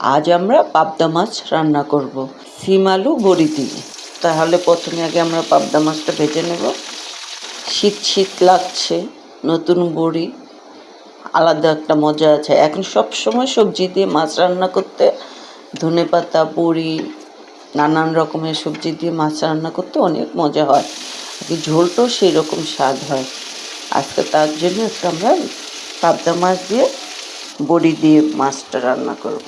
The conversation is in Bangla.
আজ আমরা পাবদা মাছ রান্না করব শিম আলু বড়ি দিয়ে। তাহলে প্রথমে আগে আমরা পাবদা মাছটা ভেজে নেব। শীত শীত লাগছে, নতুন বড়ি, আলাদা একটা মজা আছে। এখন সব সময় সবজি দিয়ে মাছ রান্না করতে, ধনেপাতা, বড়ি, নানান রকমের সবজি দিয়ে মাছ রান্না করতে অনেক মজা হয়, ঝোলটাও সেই রকম স্বাদ হয়। আজকে তার জন্য একটু আমরা পাবদা মাছ দিয়ে বড়ি দিয়ে মাছটা রান্না করব।